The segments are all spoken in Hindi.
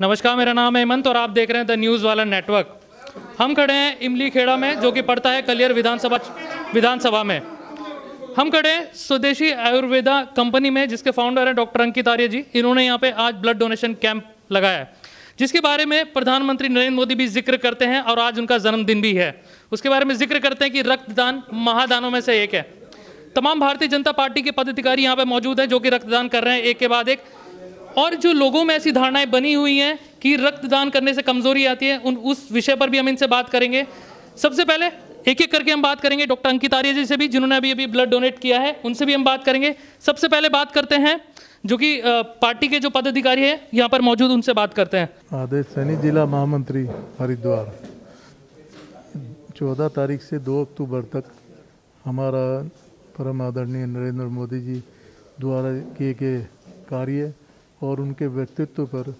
नमस्कार, मेरा नाम है हेमंत और आप देख रहे हैं द न्यूज़ वाला नेटवर्क। हम खड़े हैं इमली खेड़ा में, जो कि पड़ता है कलियर विधानसभा में। हम खड़े हैं स्वदेशी आयुर्वेदा कंपनी में, जिसके फाउंडर हैं डॉक्टर अंकित आर्य जी। इन्होंने यहाँ पे आज ब्लड डोनेशन कैंप लगाया है, जिसके बारे में प्रधानमंत्री नरेंद्र मोदी भी जिक्र करते हैं और आज उनका जन्मदिन भी है। उसके बारे में जिक्र करते हैं कि रक्तदान महादानों में से एक है। तमाम भारतीय जनता पार्टी के पदाधिकारी यहाँ पे मौजूद हैं, जो कि रक्तदान कर रहे हैं एक के बाद एक। और जो लोगों में ऐसी धारणाएं बनी हुई हैं कि रक्तदान करने से कमजोरी आती है, उस विषय पर भी हम इनसे बात करेंगे। सबसे पहले एक एक करके हम बात करेंगे डॉक्टर अंकित आर्य जी से भी, जिन्होंने अभी ब्लड डोनेट किया है, उनसे भी हम बात करेंगे। सबसे पहले बात करते हैं जो कि पार्टी के जो पदाधिकारी है यहाँ पर मौजूद, उनसे बात करते हैं। आदेश सैनी जिला महामंत्री हरिद्वार, 14 तारीख से 2 अक्टूबर तक हमारा परम आदरणीय नरेंद्र मोदी जी द्वारा किए गए कार्य और उनके व्यक्तित्व पर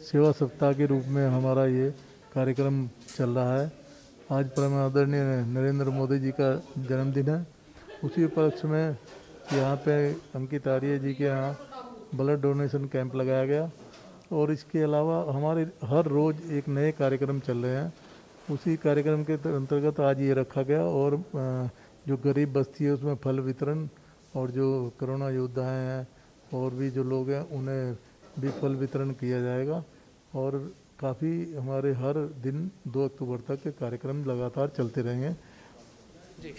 सेवा सप्ताह के रूप में हमारा ये कार्यक्रम चल रहा है। आज परम आदरणीय नरेंद्र मोदी जी का जन्मदिन है। उसी उपलक्ष्य में यहाँ पे अंकित आर्य जी के यहाँ ब्लड डोनेशन कैंप लगाया गया और इसके अलावा हमारे हर रोज़ एक नए कार्यक्रम चल रहे हैं। उसी कार्यक्रम के अंतर्गत आज ये रखा गया और जो गरीब बस्ती है उसमें फल वितरण, और जो कोरोना योद्धा हैं और भी जो लोग हैं उन्हें भी फल वितरण किया जाएगा। और काफ़ी हमारे हर दिन 2 अक्टूबर तक के कार्यक्रम लगातार चलते रहेंगे। जी,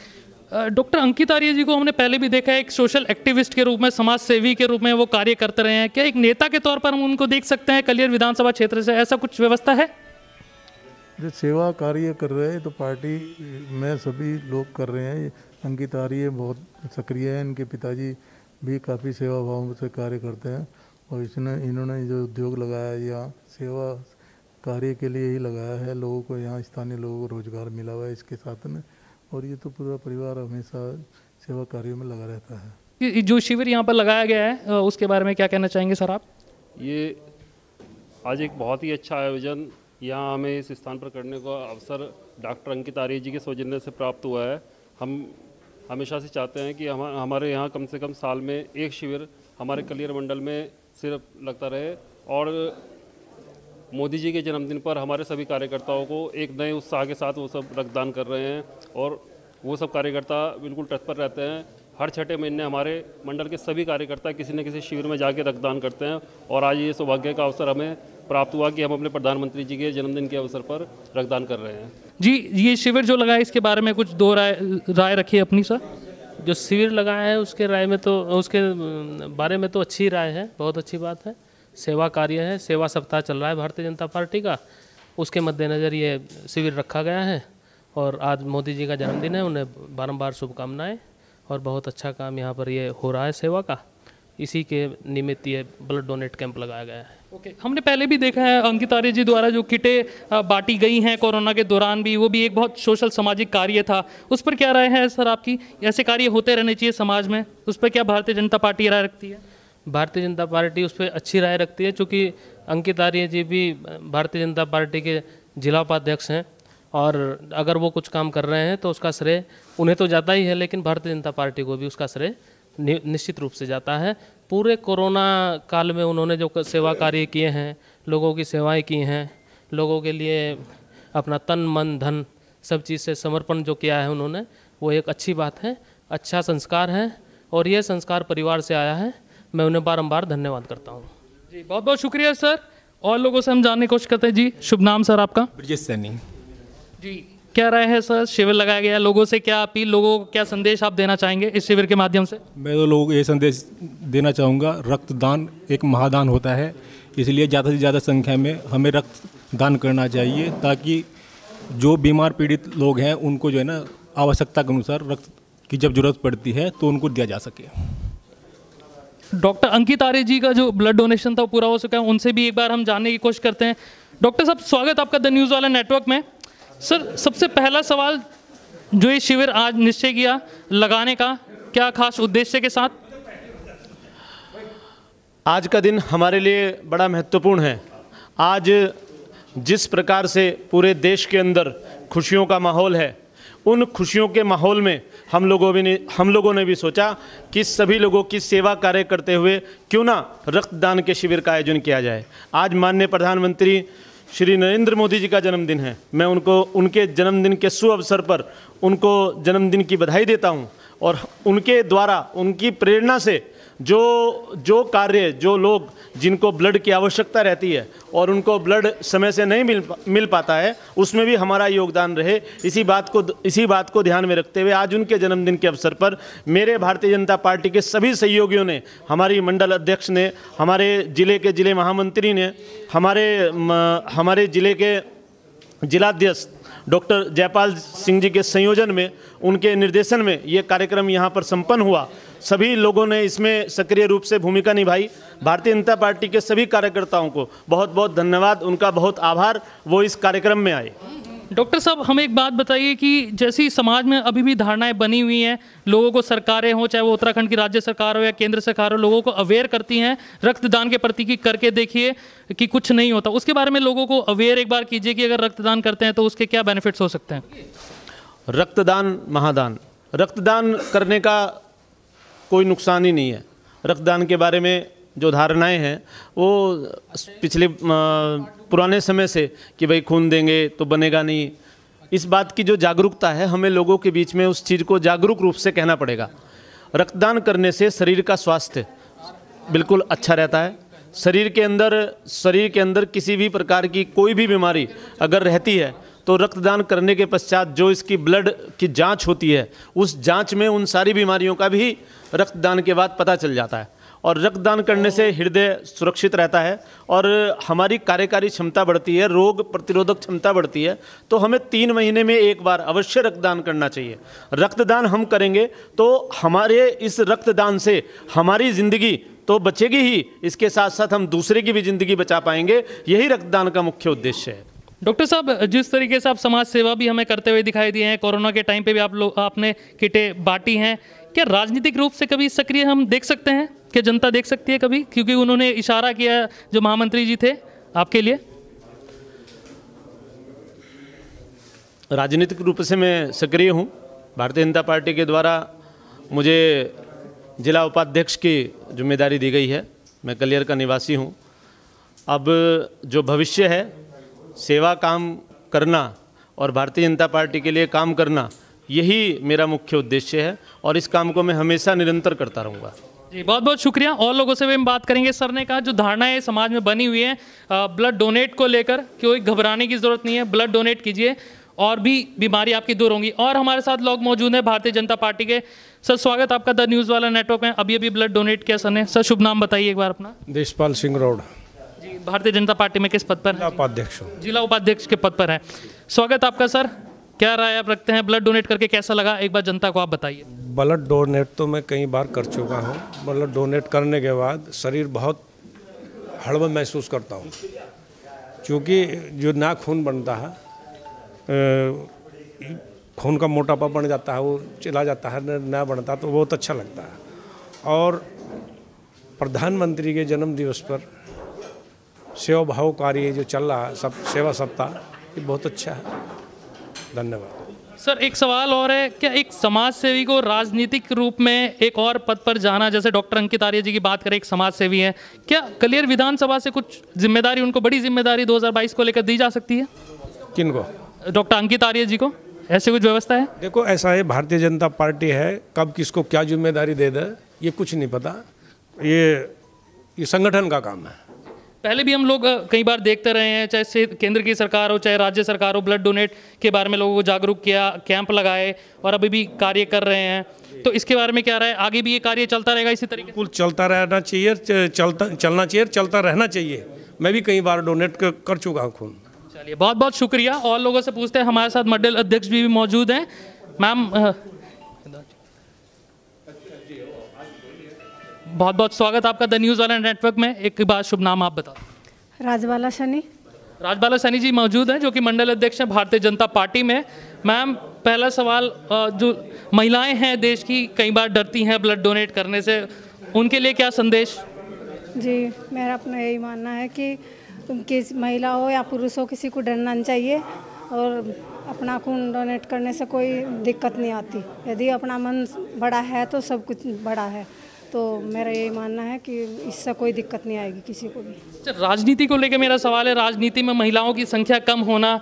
डॉक्टर अंकित आर्य जी को हमने पहले भी देखा है, एक सोशल एक्टिविस्ट के रूप में, समाज सेवी के रूप में वो कार्य करते रहे हैं। क्या एक नेता के तौर पर हम उनको देख सकते हैं कलियर विधानसभा क्षेत्र से? ऐसा कुछ व्यवस्था है? जो सेवा कार्य कर रहे हैं तो पार्टी में सभी लोग कर रहे हैं। अंकित आर्य बहुत सक्रिय हैं, इनके पिताजी भी काफ़ी सेवा भाव से कार्य करते हैं और इन्होंने जो उद्योग लगाया है यहाँ सेवा कार्य के लिए ही लगाया है। लोगों को यहाँ स्थानीय लोगों को रोजगार मिला हुआ है इसके साथ में, और ये तो पूरा परिवार हमेशा सेवा कार्यों में लगा रहता है। जो शिविर यहाँ पर लगाया गया है उसके बारे में क्या कहना चाहेंगे सर आप? ये आज एक बहुत ही अच्छा आयोजन यहाँ हमें इस स्थान पर करने का अवसर डॉक्टर अंकित आर्य जी के सौजन्य से प्राप्त हुआ है। हम हमेशा से चाहते हैं कि हमारे यहाँ कम से कम साल में एक शिविर हमारे कलियर मंडल में सिर्फ लगता रहे, और मोदी जी के जन्मदिन पर हमारे सभी कार्यकर्ताओं को एक नए उत्साह के साथ वो सब रक्तदान कर रहे हैं और वो सब कार्यकर्ता बिल्कुल तत्पर रहते हैं। हर छठे महीने हमारे मंडल के सभी कार्यकर्ता किसी न किसी शिविर में जाके रक्तदान करते हैं, और आज ये सौभाग्य का अवसर हमें प्राप्त हुआ कि हम अपने प्रधानमंत्री जी के जन्मदिन के अवसर पर रक्तदान कर रहे हैं। जी, ये शिविर जो लगाया इसके बारे में कुछ दो राय रखिए अपनी सर। जो शिविर लगाया है उसके बारे में तो अच्छी राय है, बहुत अच्छी बात है। सेवा कार्य है, सेवा सप्ताह चल रहा है भारतीय जनता पार्टी का, उसके मद्देनज़र ये शिविर रखा गया है। और आज मोदी जी का जन्मदिन है, उन्हें बारंबार शुभकामनाएं, और बहुत अच्छा काम यहाँ पर ये हो रहा है सेवा का। इसी के निमित्त ये ब्लड डोनेट कैंप लगाया गया है। ओके, हमने पहले भी देखा है अंकित आर्य जी द्वारा जो किटें बांटी गई हैं कोरोना के दौरान भी, वो भी एक बहुत सोशल सामाजिक कार्य था। उस पर क्या राय है सर आपकी? ऐसे कार्य होते रहने चाहिए समाज में, उस पर क्या भारतीय जनता पार्टी राय रखती है? भारतीय जनता पार्टी उस पर अच्छी राय रखती है, चूँकि अंकित आर्य जी भी भारतीय जनता पार्टी के जिला उपाध्यक्ष हैं, और अगर वो कुछ काम कर रहे हैं तो उसका श्रेय उन्हें तो जाता ही है, लेकिन भारतीय जनता पार्टी को भी उसका श्रेय निश्चित रूप से जाता है। पूरे कोरोना काल में उन्होंने जो सेवा कार्य किए हैं, लोगों की सेवाएं की हैं, लोगों के लिए अपना तन मन धन सब चीज़ से समर्पण जो किया है उन्होंने, वो एक अच्छी बात है, अच्छा संस्कार है, और ये संस्कार परिवार से आया है। मैं उन्हें बारंबार धन्यवाद करता हूँ। जी, बहुत बहुत शुक्रिया सर। और लोगों से हम जानने की कोशिश करते हैं। जी, शुभ नाम सर आपका? ब्रजेश सैनी। जी, क्या राय है सर? शिविर लगाया गया, लोगों से क्या अपील, लोगों को क्या संदेश आप देना चाहेंगे इस शिविर के माध्यम से? मैं तो लोगों को ये संदेश देना चाहूँगा, रक्तदान एक महादान होता है, इसलिए ज़्यादा से ज़्यादा संख्या में हमें रक्तदान करना चाहिए, ताकि जो बीमार पीड़ित लोग हैं उनको जो है ना आवश्यकता के अनुसार रक्त की जब जरूरत पड़ती है तो उनको दिया जा सके। डॉक्टर अंकित आर्य जी का जो ब्लड डोनेशन था वो पूरा हो चुका है, उनसे भी एक बार हम जानने की कोशिश करते हैं। डॉक्टर साहब, स्वागत आपका द न्यूज़ वाला नेटवर्क में। सर, सबसे पहला सवाल, जो ये शिविर आज निश्चय किया लगाने का, क्या खास उद्देश्य के साथ? आज का दिन हमारे लिए बड़ा महत्वपूर्ण है। आज जिस प्रकार से पूरे देश के अंदर खुशियों का माहौल है, उन खुशियों के माहौल में हम लोगों ने भी सोचा कि सभी लोगों की सेवा कार्य करते हुए क्यों ना रक्तदान के शिविर का आयोजन किया जाए। आज माननीय प्रधानमंत्री श्री नरेंद्र मोदी जी का जन्मदिन है। मैं उनके जन्मदिन के शुभ अवसर पर उनको जन्मदिन की बधाई देता हूं और उनके द्वारा, उनकी प्रेरणा से जो कार्य, जो लोग जिनको ब्लड की आवश्यकता रहती है और उनको ब्लड समय से नहीं मिल पाता है, उसमें भी हमारा योगदान रहे, इसी बात को ध्यान में रखते हुए आज उनके जन्मदिन के अवसर पर मेरे भारतीय जनता पार्टी के सभी सहयोगियों ने, हमारी मंडल अध्यक्ष ने, हमारे जिले महामंत्री ने, हमारे जिले के जिलाध्यक्ष डॉक्टर जयपाल सिंह जी के संयोजन में, उनके निर्देशन में ये कार्यक्रम यहाँ पर संपन्न हुआ। सभी लोगों ने इसमें सक्रिय रूप से भूमिका निभाई। भारतीय जनता पार्टी के सभी कार्यकर्ताओं को बहुत बहुत धन्यवाद, उनका बहुत आभार, वो इस कार्यक्रम में आए। डॉक्टर साहब, हमें एक बात बताइए कि जैसी समाज में अभी भी धारणाएं बनी हुई हैं, लोगों को सरकारें हों, चाहे वो उत्तराखंड की राज्य सरकार हो या केंद्र सरकार हो, लोगों को अवेयर करती हैं रक्तदान के प्रति कि करके देखिए कि कुछ नहीं होता। उसके बारे में लोगों को अवेयर एक बार कीजिए कि अगर रक्तदान करते हैं तो उसके क्या बेनिफिट्स हो सकते हैं। रक्तदान महादान, रक्तदान करने का कोई नुकसान ही नहीं है। रक्तदान के बारे में जो धारणाएं हैं वो पिछले पुराने समय से कि भाई खून देंगे तो बनेगा नहीं, इस बात की जो जागरूकता है, हमें लोगों के बीच में उस चीज़ को जागरूक रूप से कहना पड़ेगा। रक्तदान करने से शरीर का स्वास्थ्य बिल्कुल अच्छा रहता है। शरीर के अंदर किसी भी प्रकार की कोई भी बीमारी अगर रहती है तो रक्तदान करने के पश्चात जो इसकी ब्लड की जांच होती है, उस जांच में उन सारी बीमारियों का भी रक्तदान के बाद पता चल जाता है। और रक्तदान करने से हृदय सुरक्षित रहता है और हमारी कार्यकारी क्षमता बढ़ती है, रोग प्रतिरोधक क्षमता बढ़ती है। तो हमें 3 महीने में एक बार अवश्य रक्तदान करना चाहिए। रक्तदान हम करेंगे तो हमारे इस रक्तदान से हमारी ज़िंदगी तो बचेगी ही, इसके साथ साथ हम दूसरे की भी ज़िंदगी बचा पाएंगे। यही रक्तदान का मुख्य उद्देश्य है। डॉक्टर साहब, जिस तरीके से आप समाज सेवा भी हमें करते हुए दिखाई दिए हैं, कोरोना के टाइम पे भी आपने किटें बांटी हैं, क्या राजनीतिक रूप से कभी सक्रिय हम देख सकते हैं, क्या जनता देख सकती है कभी, क्योंकि उन्होंने इशारा किया जो महामंत्री जी थे आपके लिए? राजनीतिक रूप से मैं सक्रिय हूँ। भारतीय जनता पार्टी के द्वारा मुझे जिला उपाध्यक्ष की जिम्मेदारी दी गई है। मैं कलियर का निवासी हूँ। अब जो भविष्य है, सेवा काम करना और भारतीय जनता पार्टी के लिए काम करना, यही मेरा मुख्य उद्देश्य है और इस काम को मैं हमेशा निरंतर करता रहूँगा। जी, बहुत बहुत शुक्रिया। और लोगों से भी हम बात करेंगे। सर ने कहा जो धारणाएं समाज में बनी हुई हैं ब्लड डोनेट को लेकर, कोई घबराने की ज़रूरत नहीं है, ब्लड डोनेट कीजिए और भी बीमारी आपकी दूर होंगी। और हमारे साथ लोग मौजूद हैं भारतीय जनता पार्टी के। सर, स्वागत आपका द न्यूज़ वाला नेटवर्क में। अभी ब्लड डोनेट किया सर ने। सर, शुभ नाम बताइए एक बार अपना। देशपाल सिंह रोड। जी, भारतीय जनता पार्टी में किस पद पर? उपाध्यक्ष। जिला उपाध्यक्ष के पद पर है। स्वागत आपका सर। क्या राय आप रखते हैं, ब्लड डोनेट करके कैसा लगा, एक बार जनता को आप बताइए। ब्लड डोनेट तो मैं कई बार कर चुका हूँ। ब्लड डोनेट करने के बाद शरीर बहुत हड़बड़ महसूस करता हूँ, क्योंकि जो ना खून बनता है, खून का मोटापा बढ़ जाता है, वो चला जाता है, ना बनता तो बहुत अच्छा लगता है। और प्रधानमंत्री के जन्म दिवस पर सेवा भाव कार्य जो चल रहा है, सब सेवा सप्ताह, ये बहुत अच्छा है। धन्यवाद। सर, एक सवाल और है, क्या एक समाज सेवी को राजनीतिक रूप में एक और पद पर जाना, जैसे डॉक्टर अंकित आर्य जी की बात करें, एक समाज सेवी है, क्या कलियर विधानसभा से कुछ जिम्मेदारी, उनको बड़ी जिम्मेदारी 2022 को लेकर दी जा सकती है? किनको? डॉक्टर अंकित आर्य जी को ऐसे कुछ व्यवस्था है? देखो, ऐसा है, भारतीय जनता पार्टी है, कब किसको क्या जिम्मेदारी दे दे ये कुछ नहीं पता। ये संगठन का काम है। पहले भी हम लोग कई बार देखते रहे हैं, चाहे केंद्र की सरकार हो चाहे राज्य सरकार हो, ब्लड डोनेट के बारे में लोगों को जागरूक किया, कैंप लगाए और अभी भी कार्य कर रहे हैं। तो इसके बारे में क्या राय, आगे भी ये कार्य चलता रहेगा इसी तरीके? बिल्कुल चलता रहना चाहिए, चलना चाहिए, चलता रहना चाहिए। मैं भी कई बार डोनेट कर चुका हूँ खून। चलिए, बहुत बहुत शुक्रिया। और लोगों से पूछते हैं, हमारे साथ मंडल अध्यक्ष भी मौजूद हैं। मैम, बहुत बहुत स्वागत आपका द न्यूज़ वाला नेटवर्क में। एक बार शुभ नाम आप बता। राजबाला सैनी। राजबाला सैनी जी मौजूद हैं, जो कि मंडल अध्यक्ष हैं भारतीय जनता पार्टी में। मैम, पहला सवाल, जो महिलाएं हैं देश की, कई बार डरती हैं ब्लड डोनेट करने से, उनके लिए क्या संदेश? जी, मेरा अपना यही मानना है कि किस महिला हो या पुरुष हो, किसी को डरना नहीं चाहिए और अपना खून डोनेट करने से कोई दिक्कत नहीं आती। यदि अपना मन बड़ा है तो सब कुछ बड़ा है। तो मेरा यही मानना है कि इससे कोई दिक्कत नहीं आएगी किसी को भी। राजनीति को लेकर मेरा सवाल है, राजनीति में महिलाओं की संख्या कम होना,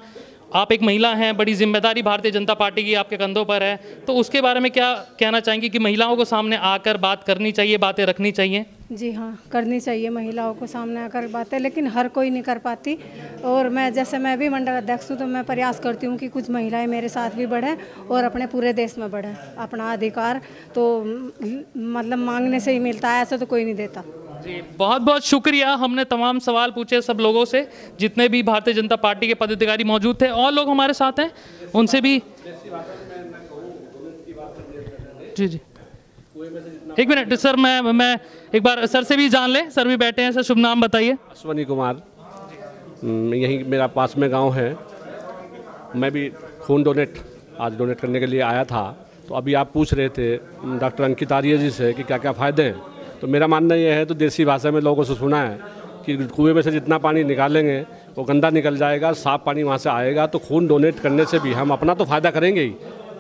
आप एक महिला हैं, बड़ी जिम्मेदारी भारतीय जनता पार्टी की आपके कंधों पर है, तो उसके बारे में क्या कहना चाहेंगे कि महिलाओं को सामने आकर बात करनी चाहिए, बातें रखनी चाहिए? जी हाँ, करनी चाहिए महिलाओं को सामने आकर बातें, लेकिन हर कोई नहीं कर पाती। और मैं भी मंडल अध्यक्ष हूँ, तो मैं प्रयास करती हूँ कि कुछ महिलाएं मेरे साथ भी बढ़ें और अपने पूरे देश में बढ़ें। अपना अधिकार तो मतलब मांगने से ही मिलता है, ऐसा तो कोई नहीं देता। जी, बहुत बहुत शुक्रिया। हमने तमाम सवाल पूछे सब लोगों से, जितने भी भारतीय जनता पार्टी के पदाधिकारी मौजूद थे, और लोग हमारे साथ हैं उनसे भी। जी जी, एक मिनट सर, मैं एक बार सर से भी जान लें, सर भी बैठे हैं। सर, शुभ नाम बताइए। अश्वनी कुमार, यहीं मेरा पास में गांव है। मैं भी खून आज डोनेट करने के लिए आया था। तो अभी आप पूछ रहे थे डॉक्टर अंकित आर्य जी से कि क्या क्या फ़ायदे हैं, तो मेरा मानना यह है, तो देसी भाषा में लोगों से सुना है कि कुएं में से जितना पानी निकालेंगे वो गंदा निकल जाएगा, साफ़ पानी वहाँ से आएगा। तो खून डोनेट करने से भी हम अपना तो फ़ायदा करेंगे ही,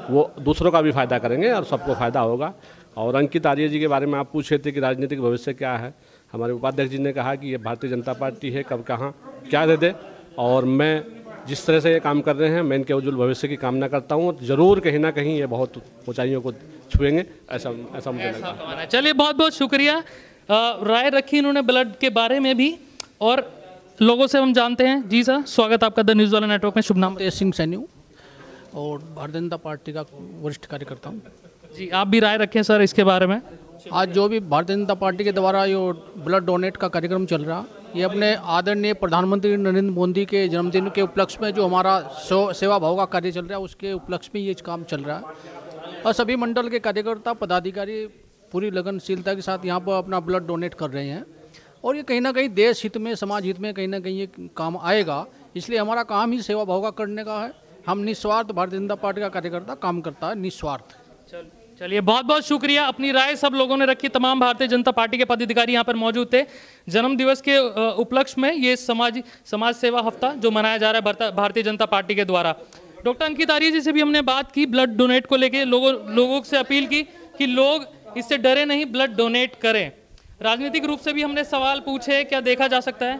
वो दूसरों का भी फ़ायदा करेंगे और सबको फ़ायदा होगा। और अंकित आर्य जी के बारे में आप पूछे थे कि राजनीतिक भविष्य क्या है, हमारे उपाध्यक्ष जी ने कहा कि ये भारतीय जनता पार्टी है, कब कहाँ क्या दे दे। और मैं जिस तरह से ये काम कर रहे हैं, मैं इनके उज्जवल भविष्य की कामना करता हूँ। ज़रूर कहीं ना कहीं ये बहुत ऊंचाइयों को छुएंगे, ऐसा मुझे लगता है। चलिए, बहुत बहुत शुक्रिया। राय रखी इन्होंने ब्लड के बारे में भी, और लोगों से हम जानते हैं। जी सर, स्वागत आपका द न्यूज़ वाला नेटवर्क में। शुभ नाम? तेज सिंह सैनी और भारतीय जनता पार्टी का वरिष्ठ कार्यकर्ता हूँ। जी, आप भी राय रखें सर इसके बारे में। आज जो भी भारतीय जनता पार्टी के द्वारा ये ब्लड डोनेट का कार्यक्रम चल रहा, ये अपने आदरणीय प्रधानमंत्री नरेंद्र मोदी के जन्मदिन के उपलक्ष्य में जो हमारा सेवा भाव का कार्य चल रहा है, उसके उपलक्ष्य में ये काम चल रहा है। और सभी मंडल के कार्यकर्ता पदाधिकारी पूरी लगनशीलता के साथ यहाँ पर अपना ब्लड डोनेट कर रहे हैं। और ये कहीं ना कहीं देश हित में, समाज हित में कहीं ना कहीं ये काम आएगा। इसलिए हमारा काम ही सेवा भाव का करने का है। हम निस्वार्थ, भारतीय जनता पार्टी का कार्यकर्ता काम करता है निस्वार्थ। चलिए, बहुत बहुत शुक्रिया। अपनी राय सब लोगों ने रखी। तमाम भारतीय जनता पार्टी के पदाधिकारी यहाँ पर मौजूद थे। जन्मदिवस के उपलक्ष्य में ये समाज सेवा हफ्ता जो मनाया जा रहा है भारतीय जनता पार्टी के द्वारा। डॉक्टर अंकित आर्य जी से भी हमने बात की, ब्लड डोनेट को लेके लोगों से अपील की कि लोग इससे डरे नहीं, ब्लड डोनेट करें। राजनीतिक रूप से भी हमने सवाल पूछे, क्या देखा जा सकता है।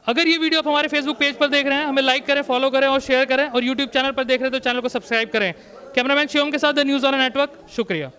अगर ये वीडियो आप हमारे फेसबुक पेज पर देख रहे हैं, हमें लाइक करें, फॉलो करें और शेयर करें, और यूट्यूब चैनल पर देख रहे हैं तो चैनल को सब्सक्राइब करें। कैमरामैन शिवम के साथ द न्यूज़ वाला नेटवर्क, शुक्रिया।